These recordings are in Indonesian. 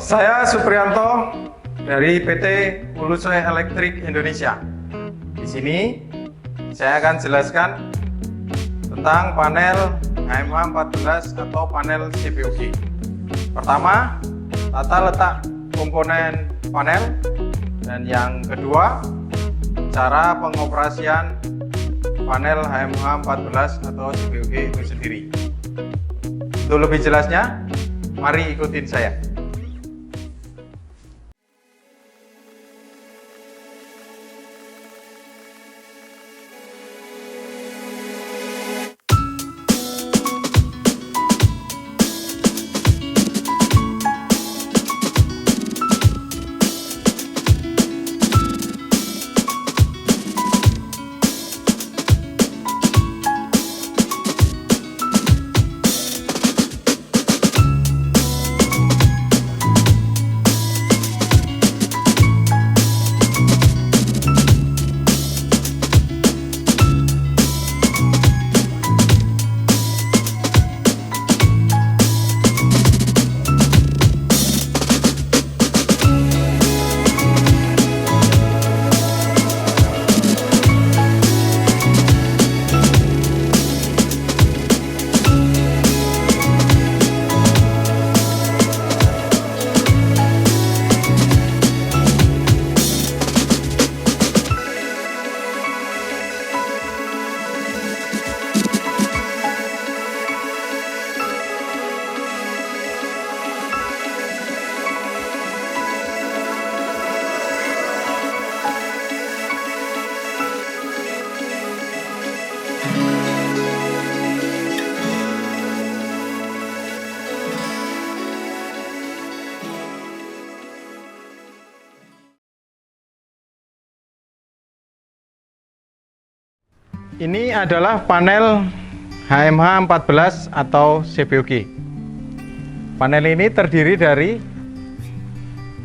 Saya Supriyanto dari PT Ulusoy Elektrik Indonesia. Di sini saya akan jelaskan tentang panel HMH 14 atau panel CPOG. Pertama, tata letak komponen panel, dan yang kedua, cara pengoperasian panel HMH 14 atau CPOG itu sendiri. Untuk lebih jelasnya, mari ikutin saya. Ini adalah panel HMH 14 atau CPOG. Panel ini terdiri dari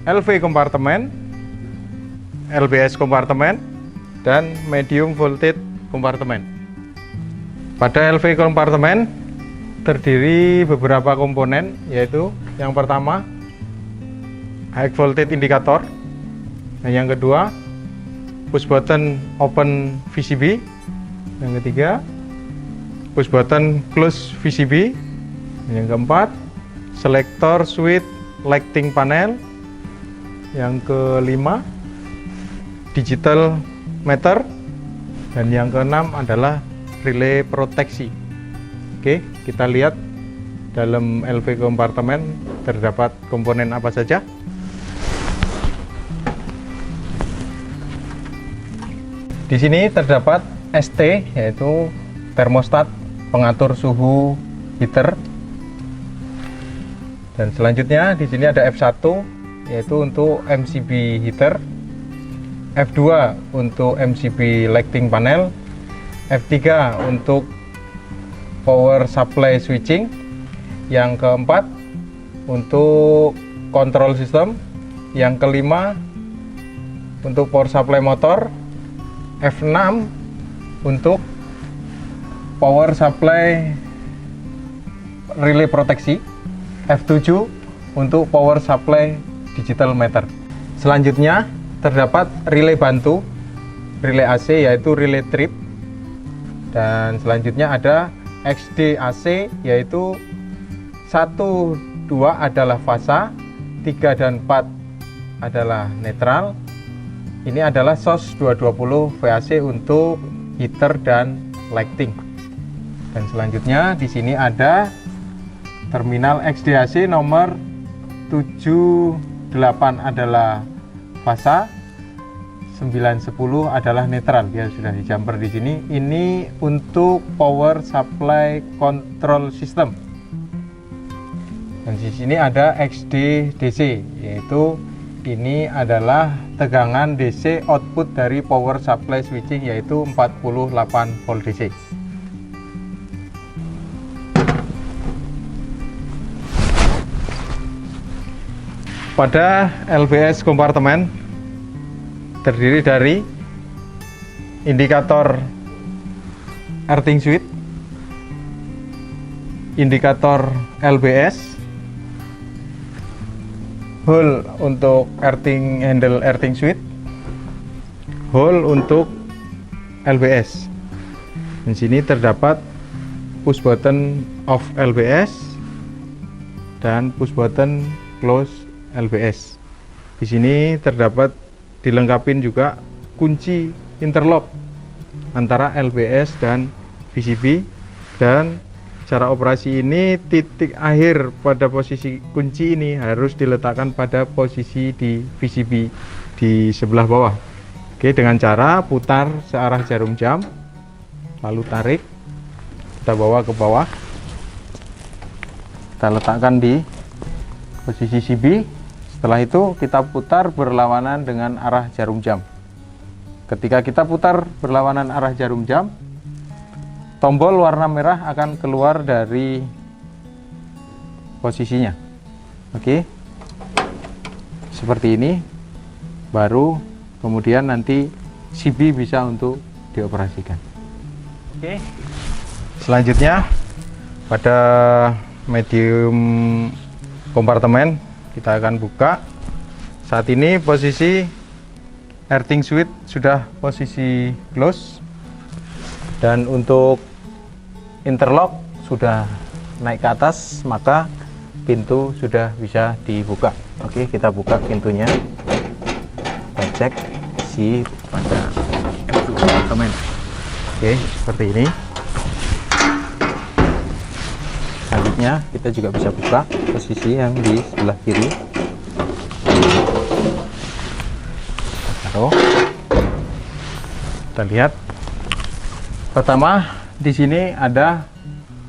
LV kompartemen, LBS kompartemen, dan medium voltage kompartemen. Pada LV kompartemen terdiri beberapa komponen, yaitu yang pertama high voltage indicator, dan yang kedua push button open VCB, yang ketiga push button close VCB, yang keempat selector switch lighting panel, yang kelima digital meter, dan yang keenam adalah relay proteksi. Oke, kita lihat dalam LV kompartemen terdapat komponen apa saja. Di sini terdapat ST, yaitu termostat pengatur suhu heater. Dan selanjutnya di sini ada F1, yaitu untuk MCB heater, F2 untuk MCB lighting panel, F3 untuk power supply switching, yang keempat untuk control system, yang kelima untuk power supply motor, F6 untuk power supply relay proteksi, F7 untuk power supply digital meter. Selanjutnya terdapat relay bantu, relay AC yaitu relay trip, dan selanjutnya ada XD AC yaitu 1, 2 adalah fasa, 3 dan 4 adalah netral. Ini adalah SOS 220 VAC untuk heater dan lighting. Dan selanjutnya di sini ada terminal XDAC nomor 78 adalah fasa, 9, 10 adalah netral. Ya, sudah dijumper di sini. Ini untuk power supply control system. Dan di sini ada XD-DC, yaitu ini adalah tegangan DC output dari power supply switching, yaitu 48 volt DC. Pada LBS kompartemen terdiri dari indikator earthing switch, indikator LBS, hole untuk earthing handle earthing switch, hole untuk LBS. Di sini terdapat push button off LBS dan push button close LBS. Di sini terdapat dilengkapi juga kunci interlock antara LBS dan VCB, dan cara operasi ini titik akhir pada posisi kunci ini harus diletakkan pada posisi di VCB di sebelah bawah. Oke, dengan cara putar searah jarum jam, lalu tarik, kita bawa ke bawah, kita letakkan di posisi CB. Setelah itu kita putar berlawanan dengan arah jarum jam. Ketika kita putar berlawanan arah jarum jam, tombol warna merah akan keluar dari posisinya. Oke, seperti ini, baru kemudian nanti CB bisa untuk dioperasikan. Oke, selanjutnya pada medium kompartemen kita akan buka. Saat ini posisi earthing switch sudah posisi close, dan untuk interlock sudah naik ke atas, maka pintu sudah bisa dibuka. Oke, kita buka pintunya, kita cek isi pada kompartemen. Oke, seperti ini. Selanjutnya kita juga bisa buka posisi yang di sebelah kiri. Taruh. Kita lihat. Pertama, di sini ada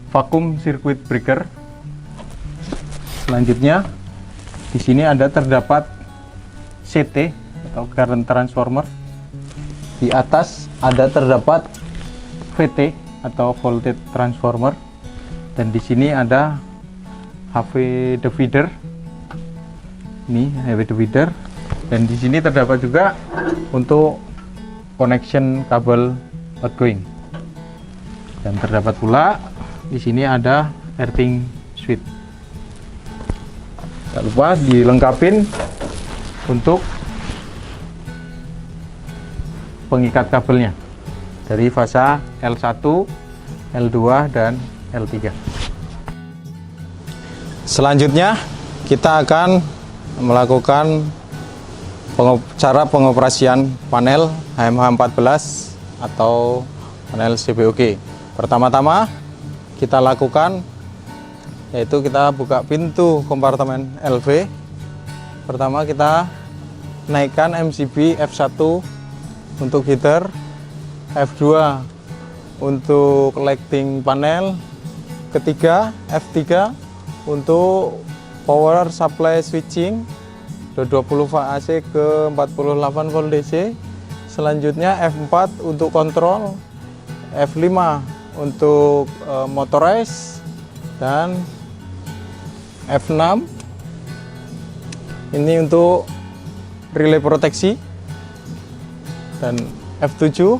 vacuum circuit breaker. Selanjutnya, di sini ada terdapat CT atau current transformer. Di atas ada terdapat VT atau voltage transformer, dan di sini ada HV divider. Ini HV divider, dan di sini terdapat juga untuk connection kabel outgoing, dan terdapat pula di sini ada earthing switch. Tak lupa dilengkapin untuk pengikat kabelnya dari fasa L1, L2, dan L3. Selanjutnya kita akan melakukan cara pengoperasian panel HMH14 atau panel CBOG. Pertama-tama kita lakukan yaitu kita buka pintu kompartemen LV. Pertama kita naikkan MCB F1 untuk heater, F2 untuk lighting panel, ketiga F3 untuk power supply switching 20 volt AC ke 48 volt DC. Selanjutnya F4 untuk kontrol, F5 untuk motorize, dan F6 ini untuk relay proteksi, dan F7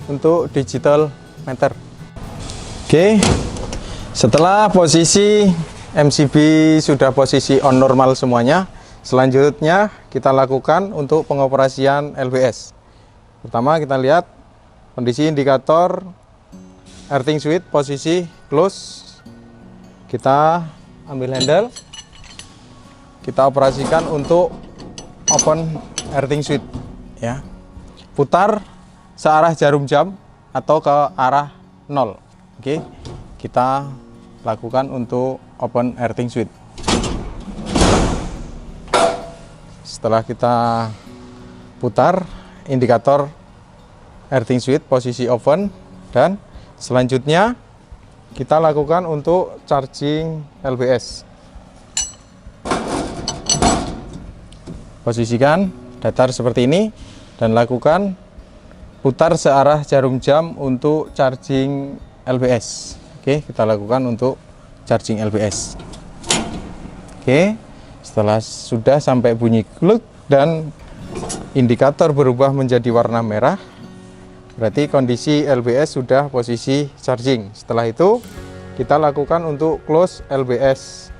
untuk digital meter. Oke, setelah posisi MCB sudah posisi on normal semuanya, selanjutnya kita lakukan untuk pengoperasian LBS. Pertama kita lihat kondisi indikator earthing switch posisi close. Kita ambil handle, kita operasikan untuk open earthing switch ya. Putar searah jarum jam atau ke arah 0. Oke, kita lakukan untuk open earthing switch. Setelah kita putar indikator earthing switch posisi open, dan selanjutnya kita lakukan untuk charging LBS. Posisikan datar seperti ini dan lakukan putar searah jarum jam untuk charging LBS. Oke, kita lakukan untuk charging LBS. Oke, setelah sudah sampai bunyi kluk dan indikator berubah menjadi warna merah, berarti kondisi LBS sudah posisi charging. Setelah itu kita lakukan untuk close LBS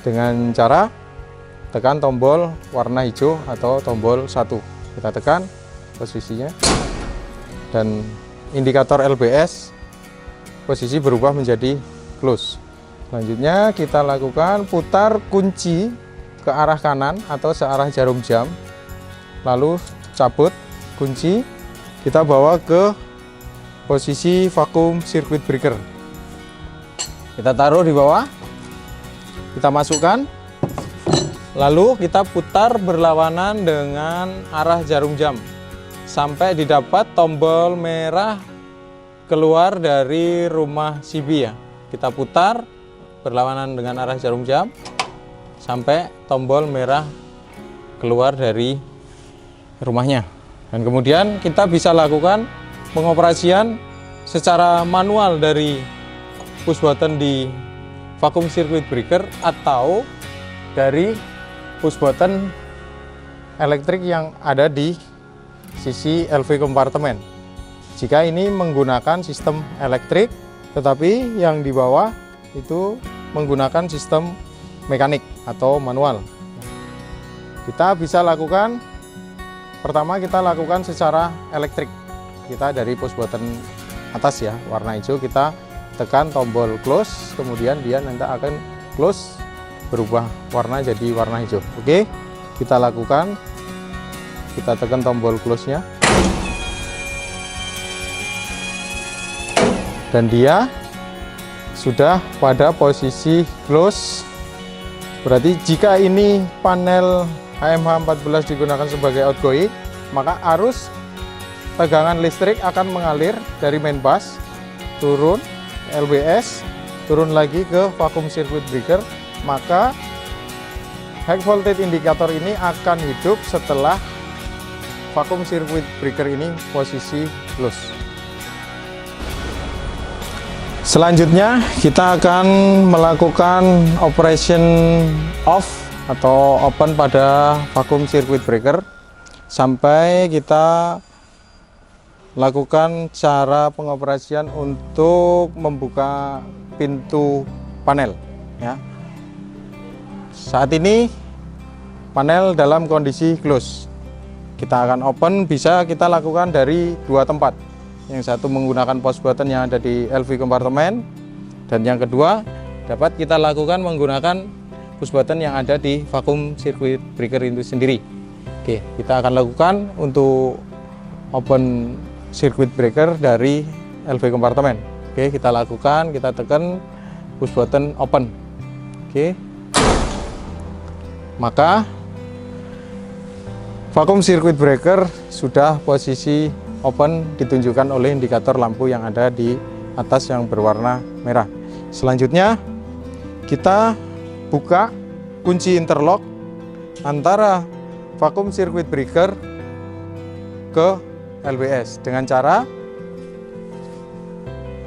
dengan cara tekan tombol warna hijau atau tombol 1. Kita tekan posisinya, dan indikator LBS posisi berubah menjadi close. Selanjutnya kita lakukan putar kunci ke arah kanan atau searah jarum jam, lalu cabut kunci, kita bawa ke posisi vacuum circuit breaker. Kita taruh di bawah, kita masukkan, lalu kita putar berlawanan dengan arah jarum jam sampai didapat tombol merah keluar dari rumah CB ya. Kita putar berlawanan dengan arah jarum jam sampai tombol merah keluar dari rumahnya. Dan kemudian kita bisa lakukan pengoperasian secara manual dari push button di vacuum circuit breaker atau dari push button elektrik yang ada di sisi LV kompartemen. Jika ini menggunakan sistem elektrik, tetapi yang di bawah itu menggunakan sistem mekanik atau manual. Kita bisa lakukan, pertama kita lakukan secara elektrik. Kita dari push button atas ya, warna hijau, kita tekan tombol close, kemudian dia nanti akan close, berubah warna jadi warna hijau. Oke, kita lakukan, kita tekan tombol close-nya, dan dia sudah pada posisi close. Berarti jika ini panel HMH 14 digunakan sebagai outgoing, maka arus tegangan listrik akan mengalir dari main bus turun LBS, turun lagi ke vacuum circuit breaker, maka high voltage indikator ini akan hidup setelah vacuum circuit breaker ini posisi close. Selanjutnya kita akan melakukan operation off atau open pada vacuum circuit breaker sampai kita lakukan cara pengoperasian untuk membuka pintu panel ya. Saat ini panel dalam kondisi close. Kita akan open, bisa kita lakukan dari dua tempat. Yang satu menggunakan push button yang ada di LV kompartemen, dan yang kedua dapat kita lakukan menggunakan push button yang ada di vacuum circuit breaker itu sendiri. Oke, kita akan lakukan untuk open circuit breaker dari LV kompartemen. Oke, kita lakukan, kita tekan push button open. Oke, maka vacuum circuit breaker sudah posisi open, ditunjukkan oleh indikator lampu yang ada di atas yang berwarna merah. Selanjutnya kita buka kunci interlock antara vacuum circuit breaker ke LBS dengan cara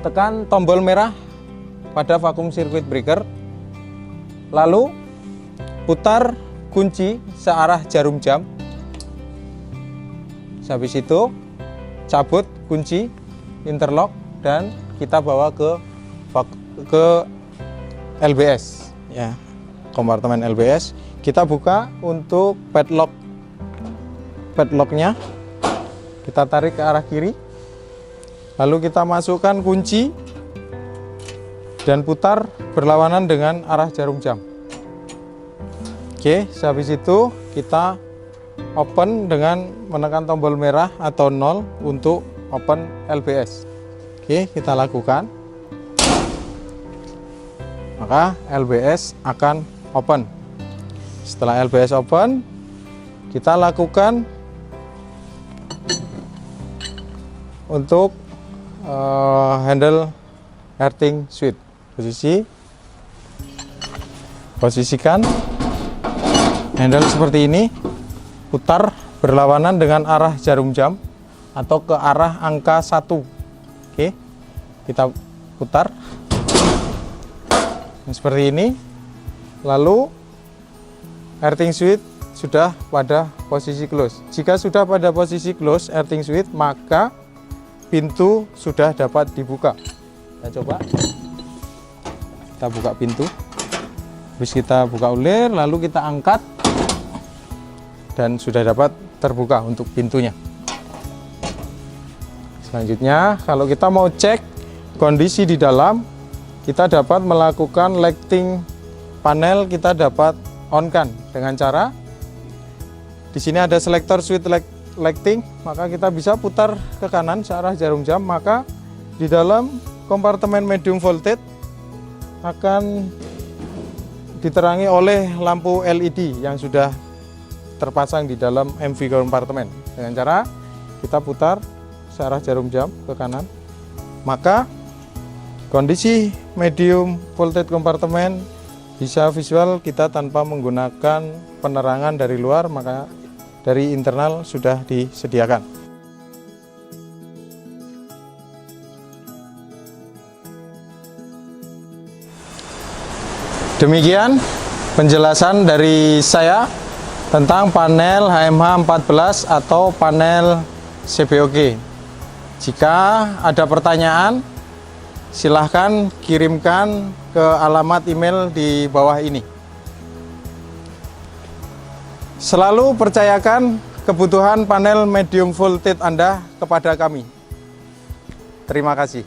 tekan tombol merah pada vacuum circuit breaker, lalu putar kunci searah jarum jam. Habis itu cabut kunci interlock dan kita bawa ke LBS ya, kompartemen LBS. Kita buka untuk padlocknya, kita tarik ke arah kiri, lalu kita masukkan kunci dan putar berlawanan dengan arah jarum jam. Oke, habis itu kita open dengan menekan tombol merah atau 0 untuk open LBS. Oke, kita lakukan, maka LBS akan open. Setelah LBS open, kita lakukan untuk handle earthing switch. Posisikan handle seperti ini, putar berlawanan dengan arah jarum jam atau ke arah angka 1. Oke, kita putar seperti ini, lalu earthing switch sudah pada posisi close. Jika sudah pada posisi close earthing switch, maka pintu sudah dapat dibuka. Kita coba, kita buka pintu, habis kita buka ulir, lalu kita angkat dan sudah dapat terbuka untuk pintunya. Selanjutnya, kalau kita mau cek kondisi di dalam, kita dapat melakukan lighting panel, kita dapat on-kan dengan cara di sini ada selektor switch lighting, maka kita bisa putar ke kanan searah jarum jam, maka di dalam kompartemen medium voltage akan diterangi oleh lampu LED yang sudah terpasang di dalam MV kompartemen. Dengan cara kita putar searah jarum jam ke kanan, maka kondisi medium voltage kompartemen bisa visual kita tanpa menggunakan penerangan dari luar, maka dari internal sudah disediakan. Demikian penjelasan dari saya tentang panel HMH14 atau panel CBOG. Jika ada pertanyaan, silahkan kirimkan ke alamat email di bawah ini. Selalu percayakan kebutuhan panel medium voltage Anda kepada kami. Terima kasih.